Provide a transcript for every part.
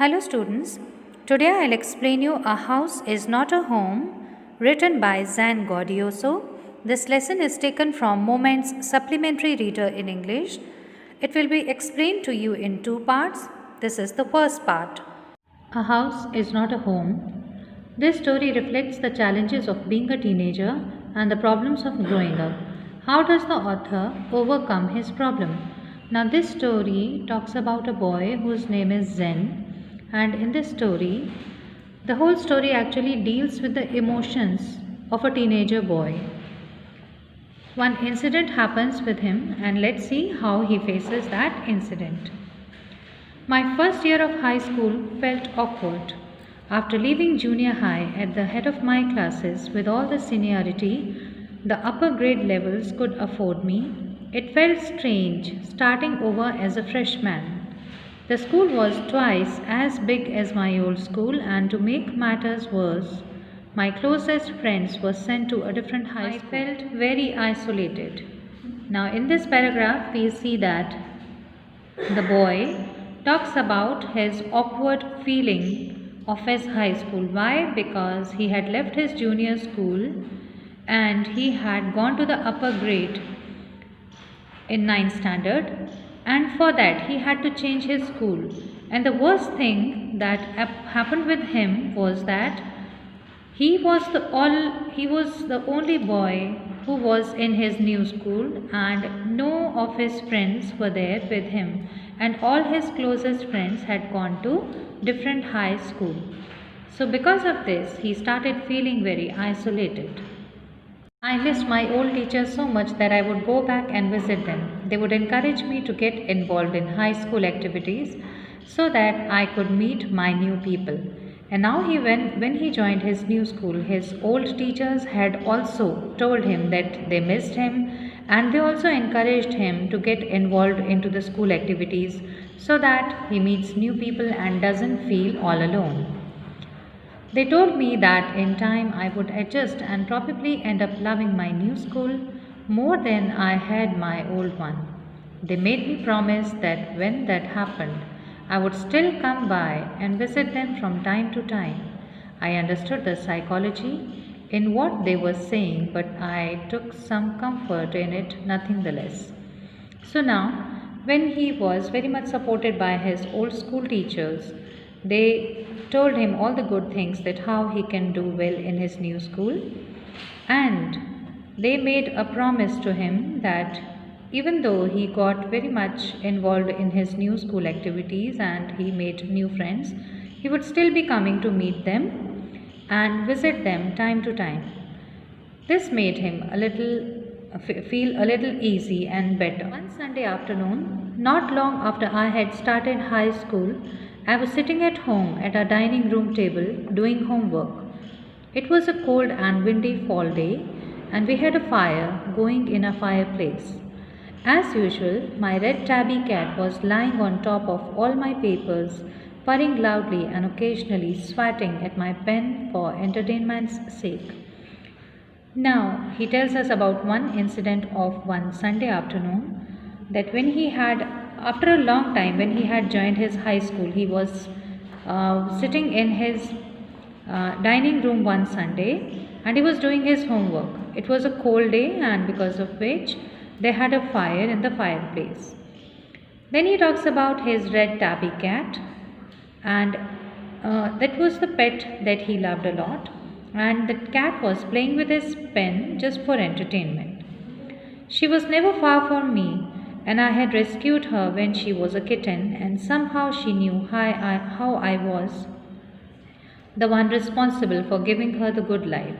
Hello students, today I'll explain you A House is Not a Home written by Zan Gaudioso. This lesson is taken from Moments Supplementary Reader in English. It will be explained to you in two parts. This is the first part. A House is Not a Home. This story reflects the challenges of being a teenager and the problems of growing up. How does the author overcome his problem? Now this story talks about a boy whose name is Zen, and in this story, the whole story actually deals with the emotions of a teenager boy. One incident happens with him, and let's see how he faces that incident. My first year of high school felt awkward. After leaving junior high at the head of my classes with all the seniority the upper grade levels could afford me, it felt strange starting over as a freshman. The school was twice as big as my old school, and to make matters worse, my closest friends were sent to a different high school. I felt very isolated. Now, in this paragraph, we see that the boy talks about his awkward feeling of his high school. Why? Because he had left his junior school and he had gone to the upper grade in 9th standard, and for that he had to change his school. And the worst thing that happened with him was that he was the only boy who was in his new school, and no of his friends were there with him, and all his closest friends had gone to different high school. So because of this he started feeling very isolated. I missed my old teachers so much that I would go back and visit them. They would encourage me to get involved in high school activities so that I could meet my new people. And now when he joined his new school, his old teachers had also told him that they missed him, and they also encouraged him to get involved into the school activities so that he meets new people and doesn't feel all alone. They told me that in time I would adjust and probably end up loving my new school more than I had my old one. They made me promise that when that happened, I would still come by and visit them from time to time. I understood the psychology in what they were saying, but I took some comfort in it nonetheless. So now, when he was very much supported by his old school teachers, they told him all the good things, that how he can do well in his new school, and they made a promise to him that even though he got very much involved in his new school activities and he made new friends, he would still be coming to meet them and visit them time to time. This made him feel a little easy and better. One Sunday afternoon, not long after I had started high school, I was sitting at home at our dining room table doing homework. It was a cold and windy fall day, and we had a fire going in a fireplace. As usual, my red tabby cat was lying on top of all my papers, purring loudly and occasionally swatting at my pen for entertainment's sake. Now, he tells us about one incident of one Sunday afternoon, that when he had, after a long time, when he had joined his high school, he was sitting in his dining room one Sunday and he was doing his homework. It was a cold day, and because of which they had a fire in the fireplace. Then he talks about his red tabby cat, and that was the pet that he loved a lot, and the cat was playing with his pen just for entertainment. She was never far from me, and I had rescued her when she was a kitten, and somehow she knew how I was the one responsible for giving her the good life.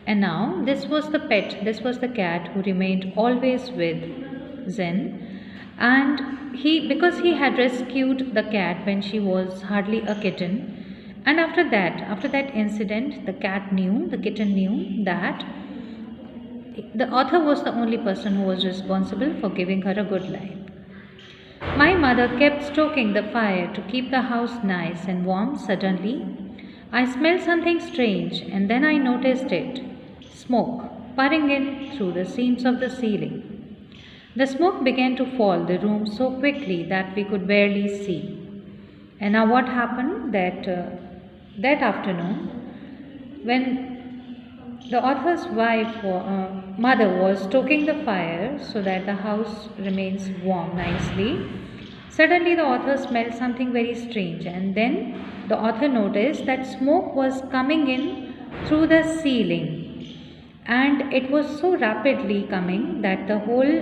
And now this was the pet, this was the cat who remained always with Zen, and because he had rescued the cat when she was hardly a kitten, and after that incident, the kitten knew that the author was the only person who was responsible for giving her a good life. My mother kept stoking the fire to keep the house nice and warm. Suddenly, I smelled something strange, and then I noticed it. Smoke pouring in through the seams of the ceiling. The smoke began to fill the room so quickly that we could barely see. And now what happened that afternoon, when the author's mother was stoking the fire so that the house remains warm nicely, suddenly the author smelled something very strange, and then the author noticed that smoke was coming in through the ceiling, and it was so rapidly coming that the whole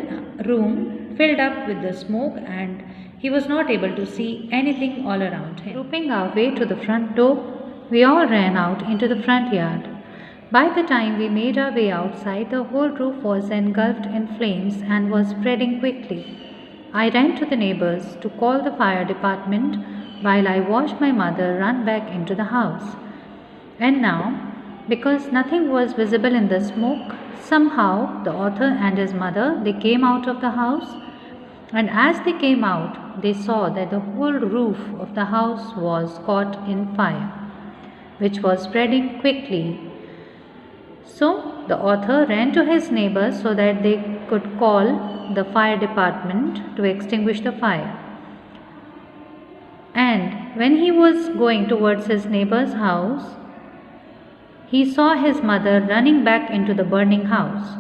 room filled up with the smoke, and he was not able to see anything all around him. Groping our way to the front door, we all ran out into the front yard. By the time we made our way outside, the whole roof was engulfed in flames and was spreading quickly. I ran to the neighbors to call the fire department while I watched my mother run back into the house. And now, because nothing was visible in the smoke, somehow the author and his mother, they came out of the house, and as they came out, they saw that the whole roof of the house was caught in fire, which was spreading quickly. So the author ran to his neighbors so that they could call the fire department to extinguish the fire. And when he was going towards his neighbor's house, he saw his mother running back into the burning house.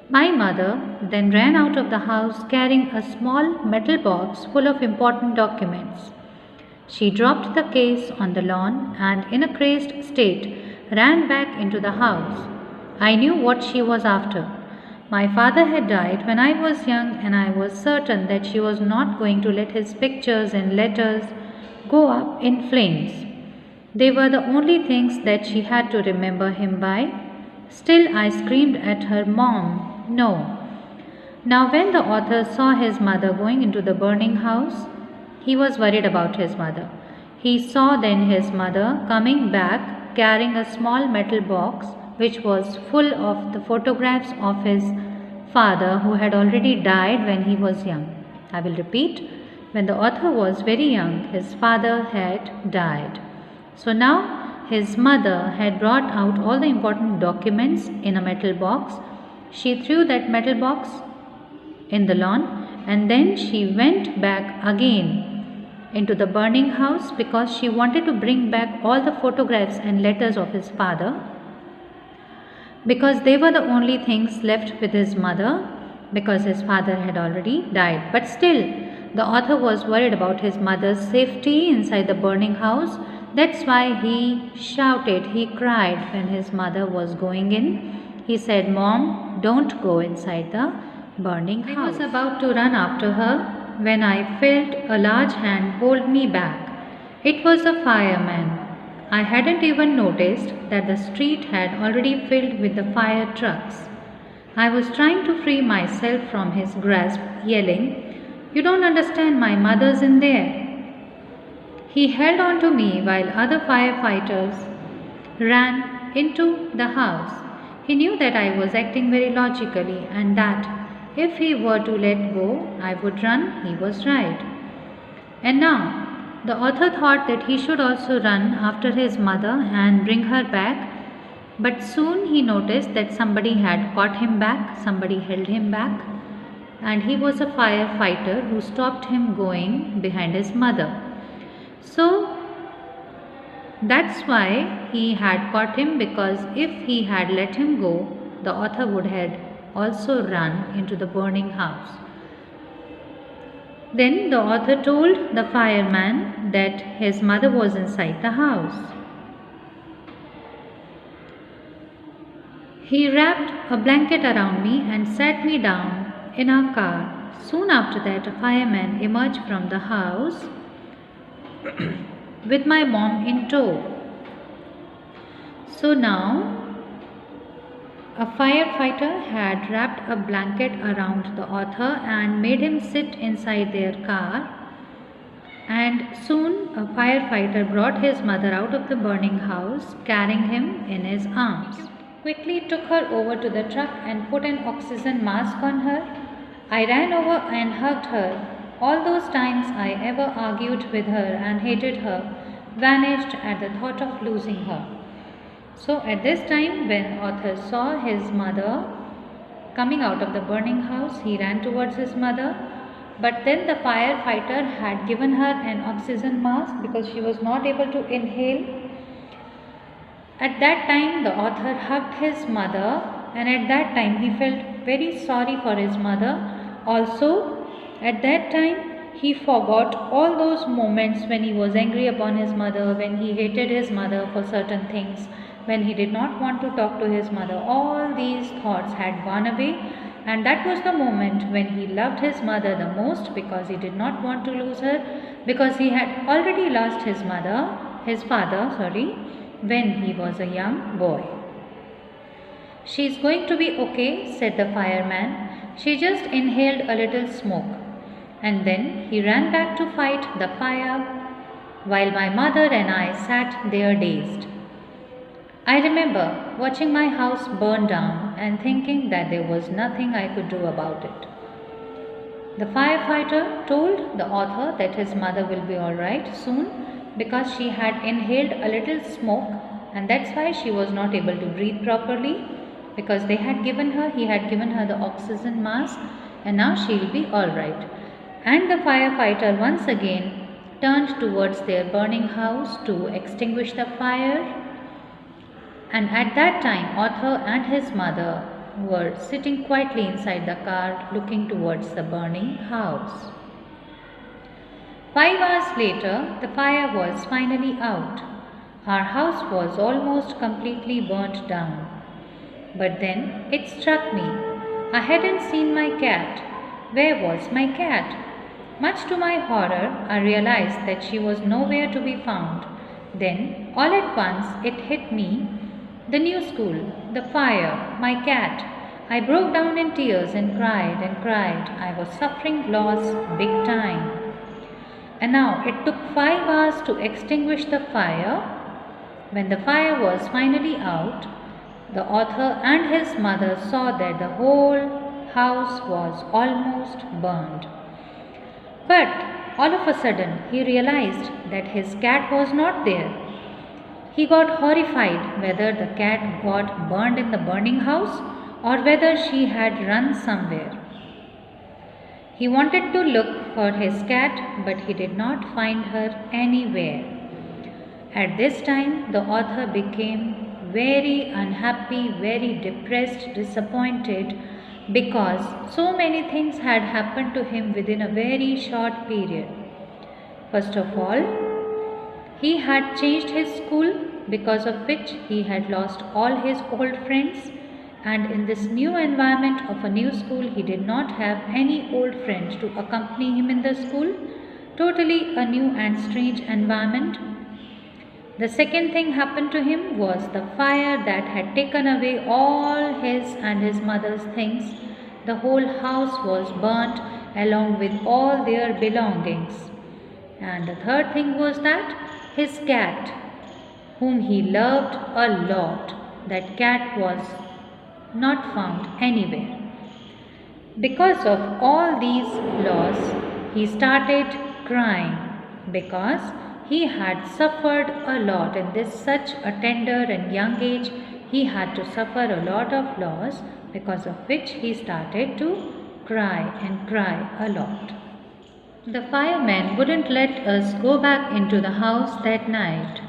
My mother then ran out of the house carrying a small metal box full of important documents. She dropped the case on the lawn and, in a crazed state, ran back into the house. I knew what she was after. My father had died when I was young, and I was certain that she was not going to let his pictures and letters go up in flames. They were the only things that she had to remember him by. Still, I screamed at her, "Mom, no." Now, when the author saw his mother going into the burning house, he was worried about his mother. He saw then his mother coming back carrying a small metal box which was full of the photographs of his father who had already died when he was young. I will repeat, when the author was very young, his father had died. So now his mother had brought out all the important documents in a metal box. She threw that metal box in the lawn, and then she went back again into the burning house because she wanted to bring back all the photographs and letters of his father, because they were the only things left with his mother, because his father had already died. But still, the author was worried about his mother's safety inside the burning house. That's why he shouted, he cried when his mother was going in. He said, "Mom, don't go inside the burning house." I was about to run after her when I felt a large hand hold me back. It was a fireman. I hadn't even noticed that the street had already filled with the fire trucks. I was trying to free myself from his grasp, yelling, "You don't understand, my mother's in there." He held on to me while other firefighters ran into the house. He knew that I was acting very logically and that if he were to let go, I would run. He was right. And now, the author thought that he should also run after his mother and bring her back, but soon he noticed that somebody had caught him back, somebody held him back, and he was a firefighter who stopped him going behind his mother. So that's why he had caught him, because if he had let him go, the author would have also run into the burning house. Then the author told the fireman that his mother was inside the house. He wrapped a blanket around me and sat me down in our car. Soon after that, a fireman emerged from the house with my mom in tow. So now a firefighter had wrapped a blanket around the author and made him sit inside their car, and soon a firefighter brought his mother out of the burning house, carrying him in his arms. Quickly took her over to the truck and put an oxygen mask on her. I ran over and hugged her. All those times I ever argued with her and hated her vanished at the thought of losing her. So at this time, when author saw his mother coming out of the burning house, he ran towards his mother, But then the firefighter had given her an oxygen mask because she was not able to inhale. At that time, the author hugged his mother, and at that time, he felt very sorry for his mother. Also, at that time, he forgot all those moments when he was angry upon his mother, when he hated his mother for certain things, when he did not want to talk to his mother. All these thoughts had gone away, and that was the moment when he loved his mother the most because he did not want to lose her, because he had already lost his father, when he was a young boy. "She's going to be okay," said the fireman. "She just inhaled a little smoke." And then he ran back to fight the fire while my mother and I sat there dazed. I remember watching my house burn down and thinking that there was nothing I could do about it. The firefighter told the author that his mother will be alright soon because she had inhaled a little smoke, and that's why she was not able to breathe properly, because he had given her the oxygen mask, and now she will be alright. And the firefighter once again turned towards their burning house to extinguish the fire. And at that time, author and his mother were sitting quietly inside the car looking towards the burning house. 5 hours later, the fire was finally out. Our house was almost completely burnt down. But then it struck me. I hadn't seen my cat. Where was my cat? Much to my horror, I realized that she was nowhere to be found. Then, all at once, it hit me. The new school, the fire, my cat. I broke down in tears and cried and cried. I was suffering loss big time. And now it took 5 hours to extinguish the fire. When the fire was finally out, the author and his mother saw that the whole house was almost burned. But all of a sudden, he realized that his cat was not there. He got horrified whether the cat got burned in the burning house or whether she had run somewhere. He wanted to look for his cat, but he did not find her anywhere. At this time, the author became very unhappy, very depressed, disappointed, because so many things had happened to him within a very short period. First of all, he had changed his school, because of which he had lost all his old friends, and in this new environment of a new school, he did not have any old friends to accompany him in the school. Totally a new and strange environment. The second thing happened to him was the fire that had taken away all his and his mother's things. The whole house was burnt along with all their belongings. And the third thing was that his cat, whom he loved a lot, that cat was not found anywhere. Because of all these loss, he started crying, because he had suffered a lot in this such a tender and young age. He had to suffer a lot of loss, because of which he started to cry and cry a lot. The fireman wouldn't let us go back into the house that night.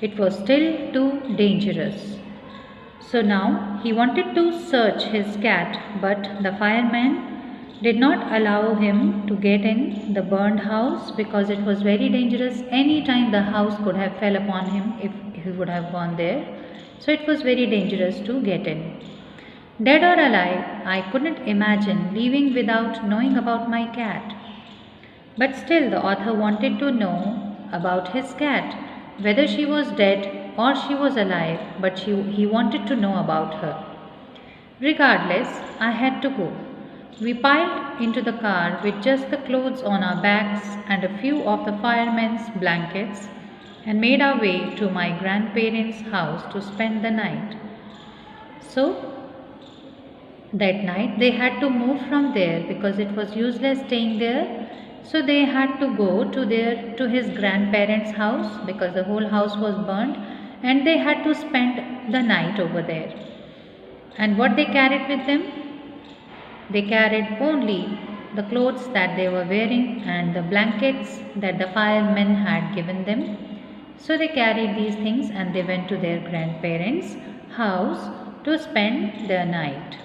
It was still too dangerous. So now he wanted to search his cat, but the fireman did not allow him to get in the burned house, because it was very dangerous. Any time the house could have fell upon him if he would have gone there. So it was very dangerous to get in. Dead or alive, I couldn't imagine leaving without knowing about my cat. But still the author wanted to know about his cat, whether she was dead or she was alive, but he wanted to know about her. Regardless, I had to go. We piled into the car with just the clothes on our backs and a few of the firemen's blankets, and made our way to my grandparents' house to spend the night. So, that night they had to move from there because it was useless staying there. So they had to go to his grandparents' house, because the whole house was burned, and they had to spend the night over there. And what they carried with them? They carried only the clothes that they were wearing and the blankets that the firemen had given them. So they carried these things and they went to their grandparents' house to spend the night.